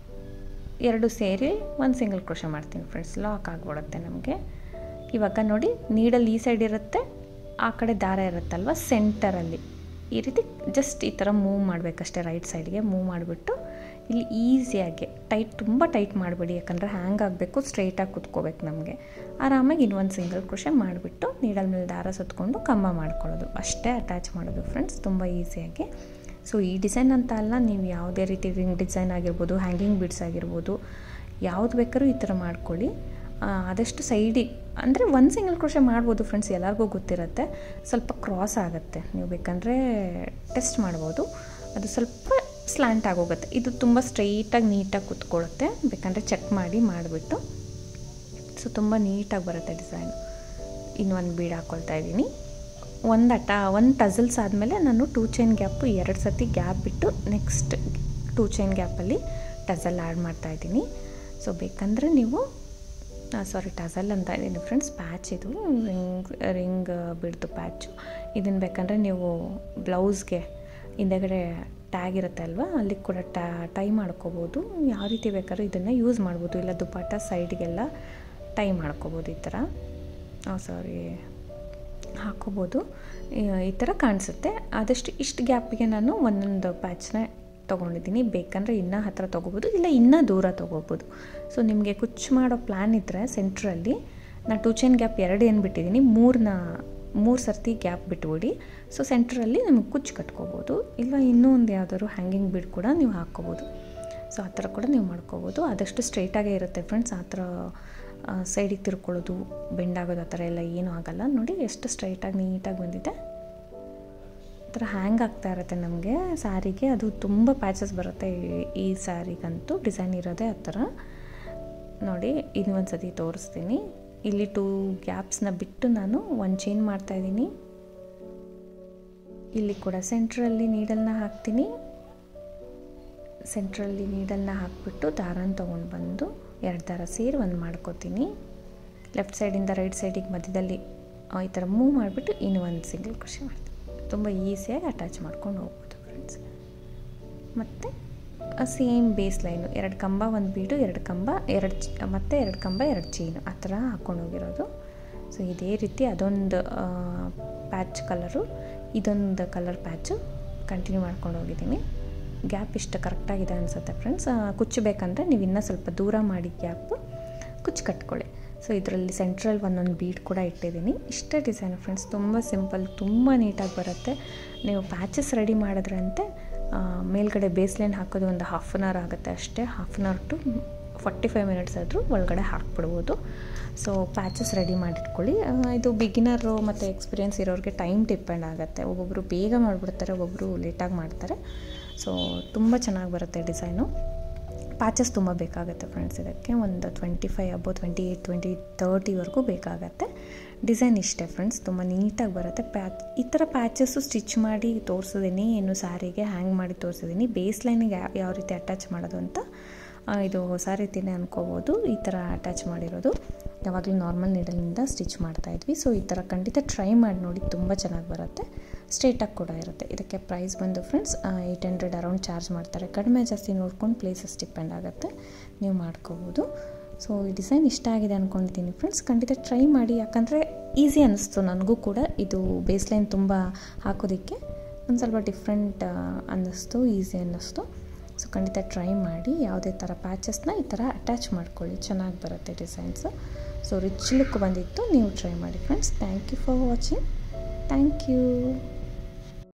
ಎರಡು ಸೇರಿ ಒಂದು ಸಿಂಗಲ್ ಕ್ರೋಶೆ ಮಾಡ್ತೀನಿ ಫ್ರೆಂಡ್ಸ್. ಲಾಕ್ ಆಗಿಬಿಡುತ್ತೆ ನಮಗೆ. ಇವಾಗ ನೋಡಿ ನೀಡಲ್ ಈ ಸೈಡ್ ಇರುತ್ತೆ, ಆ ಕಡೆ ದಾರ ಇರುತ್ತಲ್ವ ಸೆಂಟರಲ್ಲಿ ಈ ರೀತಿ ಜಸ್ಟ್ ಈ ಥರ ಮೂವ್ ಮಾಡಬೇಕಷ್ಟೇ. ರೈಟ್ ಸೈಡ್ಗೆ ಮೂವ್ ಮಾಡಿಬಿಟ್ಟು ಇಲ್ಲಿ ಈಸಿಯಾಗಿ ತುಂಬ ಟೈಟ್ ಮಾಡಬೇಡಿ, ಯಾಕಂದರೆ ಹ್ಯಾಂಗ್ ಆಗಬೇಕು, ಸ್ಟ್ರೈಟಾಗಿ ಕುತ್ಕೋಬೇಕು ನಮಗೆ. ಆರಾಮಾಗಿ ಇನ್ನೊಂದು ಸಿಂಗಲ್ ಕ್ರೋಶೆ ಮಾಡಿಬಿಟ್ಟು ನೀಡಲ್ ಮೇಲೆ ದಾರ ಸುತ್ತಕೊಂಡು ಕಂಬ ಮಾಡ್ಕೊಳ್ಳೋದು, ಅಷ್ಟೇ ಅಟ್ಯಾಚ್ ಮಾಡೋದು ಫ್ರೆಂಡ್ಸ್, ತುಂಬ ಈಸಿಯಾಗಿ. ಸೊ ಈ ಡಿಸೈನ್ ಅಂತ ಅಲ್ಲ, ನೀವು ಯಾವುದೇ ರೀತಿ ರಿಂಗ್ ಡಿಸೈನ್ ಆಗಿರ್ಬೋದು, ಹ್ಯಾಂಗಿಂಗ್ ಬೀಡ್ಸ್ ಆಗಿರ್ಬೋದು, ಯಾವ್ದು ಬೇಕಾದ್ರೂ ಈ ಥರ ಮಾಡ್ಕೊಳ್ಳಿ. ಆದಷ್ಟು ಸೈಡಿಗೆ ಅಂದರೆ ಒಂದು ಸಿಂಗಲ್ ಕ್ರೋಶೆ ಮಾಡ್ಬೋದು ಫ್ರೆಂಡ್ಸ್, ಎಲ್ಲರಿಗೂ ಗೊತ್ತಿರುತ್ತೆ. ಸ್ವಲ್ಪ ಕ್ರಾಸ್ ಆಗುತ್ತೆ, ನೀವು ಬೇಕಂದರೆ ಟೆಸ್ಟ್ ಮಾಡ್ಬೋದು. ಅದು ಸ್ವಲ್ಪ ಸ್ಲ್ಯಾಂಟ್ ಆಗೋಗುತ್ತೆ, ಇದು ತುಂಬ ಸ್ಟ್ರೈಟಾಗಿ ನೀಟಾಗಿ ಕುತ್ಕೊಳ್ಳುತ್ತೆ. ಬೇಕಂದರೆ ಚೆಕ್ ಮಾಡಿಬಿಟ್ಟು ಸೊ ತುಂಬ ನೀಟಾಗಿ ಬರುತ್ತೆ ಡಿಸೈನು. ಇನ್ನೊಂದು ಬೀಡ್ ಹಾಕ್ಕೊಳ್ತಾ ಇದ್ದೀನಿ. ಒಂದು ಟಸಲ್ಸ್ ಆದಮೇಲೆ ನಾನು 2 ಚೈನ್ ಗ್ಯಾಪು 2 ಸತಿ ಗ್ಯಾಪ್ ಬಿಟ್ಟು ನೆಕ್ಸ್ಟ್ 2 ಚೈನ್ ಗ್ಯಾಪಲ್ಲಿ ಟಸಲ್ ಆ್ಯಡ್ ಮಾಡ್ತಾಯಿದ್ದೀನಿ. ಸೊ ಬೇಕಂದರೆ ನೀವು ಟಸಲ್ ಅಂತ ಇದ್ದೀನಿ ಫ್ರೆಂಡ್ಸ್, ಪ್ಯಾಚ್ ಇದು ರಿಂಗ್ ಬಿಡ್ತು ಪ್ಯಾಚು. ಇದನ್ನು ಬೇಕಂದರೆ ನೀವು ಬ್ಲೌಸ್ಗೆ ಹಿಂದೆಗಡೆ ಟ್ಯಾಗ್ ಇರುತ್ತೆ ಅಲ್ವಾ, ಅಲ್ಲಿಗೆ ಕೂಡ ಟೈ ಮಾಡ್ಕೋಬೋದು. ಯಾವ ರೀತಿ ಬೇಕಾದ್ರೂ ಇದನ್ನು ಯೂಸ್ ಮಾಡ್ಬೋದು, ಇಲ್ಲ ದುಪ್ಪಟ್ಟ ಸೈಡ್ಗೆಲ್ಲ ಟೈ ಮಾಡ್ಕೋಬೋದು, ಈ ಥರ ಹಾಕೋಬೋದು. ಈ ಥರ ಕಾಣಿಸುತ್ತೆ. ಆದಷ್ಟು ಇಷ್ಟು ಗ್ಯಾಪಿಗೆ ನಾನು ಒಂದೊಂದು ಪ್ಯಾಚ್ನ ತೊಗೊಂಡಿದ್ದೀನಿ. ಬೇಕಂದರೆ ಇನ್ನೂ ಹತ್ತಿರ ತೊಗೋಬೋದು, ಇಲ್ಲ ಇನ್ನೂ ದೂರ ತೊಗೋಬೋದು. ಸೊ ನಿಮಗೆ ಕುಚ್ಚು ಮಾಡೋ ಪ್ಲ್ಯಾನ್ ಇದ್ದರೆ ಸೆಂಟ್ರಲ್ಲಿ ನಾನು 2 ಚೈನ್ ಗ್ಯಾಪ್ 2 ಏನು ಬಿಟ್ಟಿದ್ದೀನಿ, 3 ಸರ್ತಿ ಗ್ಯಾಪ್ ಬಿಟ್ಬಿಡಿ. ಸೊ ಸೆಂಟ್ರಲ್ಲಿ ನಿಮಗೆ ಕುಚ್ಚು ಕಟ್ಕೋಬೋದು, ಇಲ್ಲ ಇನ್ನೂ ಒಂದು ಯಾವುದಾದ್ರು ಹ್ಯಾಂಗಿಂಗ್ ಬೀಡ್ ಕೂಡ ನೀವು ಹಾಕ್ಕೋಬೋದು. ಸೊ ಆ ಥರ ಕೂಡ ನೀವು ಮಾಡ್ಕೋಬೋದು. ಆದಷ್ಟು ಸ್ಟ್ರೈಟಾಗೇ ಇರುತ್ತೆ ಫ್ರೆಂಡ್ಸ್, ಆ ಥರ ಸೈಡಿಗೆ ತಿರ್ಕೊಳ್ಳೋದು, ಬೆಂಡಾಗೋದು ಆ ಥರ ಎಲ್ಲ ಏನೂ ಆಗೋಲ್ಲ. ನೋಡಿ ಎಷ್ಟು ಸ್ಟ್ರೈಟಾಗಿ ನೀಟಾಗಿ ಬಂದಿದೆ. ಆ ಥರ ಹ್ಯಾಂಗ್ ಆಗ್ತಾ ಇರುತ್ತೆ ನಮಗೆ ಸ್ಯಾರಿಗೆ. ಅದು ತುಂಬ ಪ್ಯಾಚಸ್ ಬರುತ್ತೆ ಈ ಸ್ಯಾರಿಗಂತೂ, ಡಿಸೈನ್ ಇರೋದೇ ಆ ಥರ. ನೋಡಿ ಇನ್ನೊಂದು ಸತಿ ತೋರಿಸ್ತೀನಿ. ಇಲ್ಲಿ 2 ಗ್ಯಾಪ್ಸ್ನ ಬಿಟ್ಟು ನಾನು 1 ಚೈನ್ ಮಾಡ್ತಾಯಿದ್ದೀನಿ. ಇಲ್ಲಿ ಕೂಡ ಸೆಂಟ್ರಲ್ಲಿ ನೀಡಲ್ನ ಹಾಕ್ತೀನಿ. ಸೆಂಟ್ರಲ್ಲಿ ನೀಡಲ್ನ ಹಾಕಿಬಿಟ್ಟು ದಾರನ ತೊಗೊಂಡು ಬಂದು 2 ದಾರ ಸೇರಿ 1 ಮಾಡ್ಕೋತೀನಿ. ಲೆಫ್ಟ್ ಸೈಡಿಂದ ರೈಟ್ ಸೈಡಿಗೆ ಮಧ್ಯದಲ್ಲಿ ಈ ಥರ ಮೂವ್ ಮಾಡಿಬಿಟ್ಟು ಇನ್ನೂ 1 ಸಿಂಗಲ್ ಕ್ರೋಶೆ ಮಾಡ್ತೀನಿ. ತುಂಬ ಈಸಿಯಾಗಿ ಅಟ್ಯಾಚ್ ಮಾಡ್ಕೊಂಡು ಹೋಗ್ಬೋದು ಫ್ರೆಂಡ್ಸ್. ಮತ್ತು ಸೇಮ್ ಬೇಸ್ ಲೈನು 2 ಕಂಬ 1 ಬೀಡು, 2 ಕಂಬ 2 ಮತ್ತು 2 ಕಂಬ 2 ಚೈನು ಆ ಥರ ಹಾಕ್ಕೊಂಡು ಹೋಗಿರೋದು. ಸೊ ಇದೇ ರೀತಿ ಅದೊಂದು ಪ್ಯಾಚ್ ಕಲರು, ಇದೊಂದು ಕಲರ್ ಪ್ಯಾಚು ಕಂಟಿನ್ಯೂ ಮಾಡ್ಕೊಂಡು ಹೋಗಿದ್ದೀನಿ. ಗ್ಯಾಪ್ ಇಷ್ಟು ಕರೆಕ್ಟಾಗಿದೆ ಅನಿಸುತ್ತೆ ಫ್ರೆಂಡ್ಸ್. ಕುಚ್ಚು ಬೇಕಂದರೆ ನೀವು ಇನ್ನೂ ಸ್ವಲ್ಪ ದೂರ ಮಾಡಿ ಗ್ಯಾಪು ಕುಚ್ಚು ಕಟ್ಕೊಳ್ಳಿ. ಸೊ ಇದರಲ್ಲಿ ಸೆಂಟ್ರಲ್ಲಿ ಒಂದೊಂದು ಬೀಡ್ ಕೂಡ ಇಟ್ಟಿದ್ದೀನಿ. ಇಷ್ಟೇ ಡಿಸೈನ್ ಫ್ರೆಂಡ್ಸ್, ತುಂಬ ಸಿಂಪಲ್, ತುಂಬ ನೀಟಾಗಿ ಬರುತ್ತೆ. ನೀವು ಪ್ಯಾಚಸ್ ರೆಡಿ ಮಾಡಿದ್ರಂತೆ ಮೇಲ್ಗಡೆ ಬೇಸ್ ಲೈನ್ ಹಾಕೋದು ಒಂದು 1/2 hour ಆಗುತ್ತೆ ಅಷ್ಟೇ. 1/2 hour to 45 minutes ಆದರೂ ಒಳಗಡೆ ಹಾಕ್ಬಿಡ್ಬೋದು. ಸೊ ಪ್ಯಾಚಸ್ ರೆಡಿ ಮಾಡಿಟ್ಕೊಳ್ಳಿ. ಇದು ಬಿಗಿನರು ಮತ್ತು ಎಕ್ಸ್ಪೀರಿಯೆನ್ಸ್ ಇರೋರಿಗೆ ಟೈಮ್ ಡಿಪೆಂಡ್ ಆಗುತ್ತೆ. ಒಬ್ಬೊಬ್ಬರು ಬೇಗ ಮಾಡಿಬಿಡ್ತಾರೆ, ಒಬ್ಬೊಬ್ಬರು ಲೇಟಾಗಿ ಮಾಡ್ತಾರೆ. ಸೊ ತುಂಬ ಚೆನ್ನಾಗಿ ಬರುತ್ತೆ ಡಿಸೈನು. ಪ್ಯಾಚಸ್ ತುಂಬ ಬೇಕಾಗುತ್ತೆ ಫ್ರೆಂಡ್ಸ್, ಇದಕ್ಕೆ ಒಂದು 25 ಅಬೌವ್ 28, 30ವರೆಗೂ ಬೇಕಾಗತ್ತೆ. ಡಿಸೈನ್ ಇಷ್ಟೇ ಫ್ರೆಂಡ್ಸ್, ತುಂಬ ನೀಟಾಗಿ ಬರುತ್ತೆ. ಈ ಥರ ಪ್ಯಾಚಸ್ಸು ಸ್ಟಿಚ್ ಮಾಡಿ ತೋರಿಸಿದ್ದೀನಿ, ಇನ್ನು ಸ್ಯಾರಿಗೆ ಹ್ಯಾಂಗ್ ಮಾಡಿ ತೋರಿಸಿದ್ದೀನಿ. ಬೇಸ್ ಲೈನಿಗೆ ಯಾವ ರೀತಿ ಅಟ್ಯಾಚ್ ಮಾಡೋದು ಅಂತ ಇದು ಹೊಸ ರೀತಿಯೇ ಅನ್ಕೋಬೋದು. ಈ ಥರ ಅಟ್ಯಾಚ್ ಮಾಡಿರೋದು ಯಾವಾಗಲೂ ನಾರ್ಮಲ್ ನೀಡಲಿಂದ ಸ್ಟಿಚ್ ಮಾಡ್ತಾಯಿದ್ವಿ. ಸೊ ಈ ಥರ ಖಂಡಿತ ಟ್ರೈ ಮಾಡಿ ನೋಡಿ, ತುಂಬ ಚೆನ್ನಾಗಿ ಬರುತ್ತೆ. ಸ್ಟ್ರೇಟಾಗಿ ಕೂಡ ಇರುತ್ತೆ. ಇದಕ್ಕೆ ಪ್ರೈಸ್ ಬಂದು ಫ್ರೆಂಡ್ಸ್ 800 ಅರೌಂಡ್ ಚಾರ್ಜ್ ಮಾಡ್ತಾರೆ. ಕಡಿಮೆ ಜಾಸ್ತಿ ನೋಡ್ಕೊಂಡು ಪ್ಲೇಸಸ್ ಡಿಪೆಂಡ್ ಆಗುತ್ತೆ, ನೀವು ಮಾಡ್ಕೋಬೋದು. ಸೊ ಈ ಡಿಸೈನ್ ಇಷ್ಟ ಆಗಿದೆ ಅಂದ್ಕೊಂಡಿದ್ದೀನಿ ಫ್ರೆಂಡ್ಸ್, ಖಂಡಿತ ಟ್ರೈ ಮಾಡಿ. ಯಾಕಂದರೆ ಈಸಿ ಅನ್ನಿಸ್ತು ನನಗೂ ಕೂಡ, ಇದು ಬೇಸ್ ಲೈನ್ ತುಂಬ ಹಾಕೋದಕ್ಕೆ ಒಂದು ಸ್ವಲ್ಪ ಡಿಫ್ರೆಂಟ್ ಅನ್ನಿಸ್ತು, ಈಸಿ ಅನ್ನಿಸ್ತು. ಸೊ ಖಂಡಿತ ಟ್ರೈ ಮಾಡಿ. ಯಾವುದೇ ಥರ ಪ್ಯಾಚಸ್ನ ಈ ಥರ ಅಟ್ಯಾಚ್ ಮಾಡ್ಕೊಳ್ಳಿ, ಚೆನ್ನಾಗಿ ಬರುತ್ತೆ ಡಿಸೈನ್ಸು. ಸೊ ರಿಚ್ ಲುಕ್ ಬಂದಿತ್ತು, ನೀವು ಟ್ರೈ ಮಾಡಿ friends. Thank you for watching. Thank you.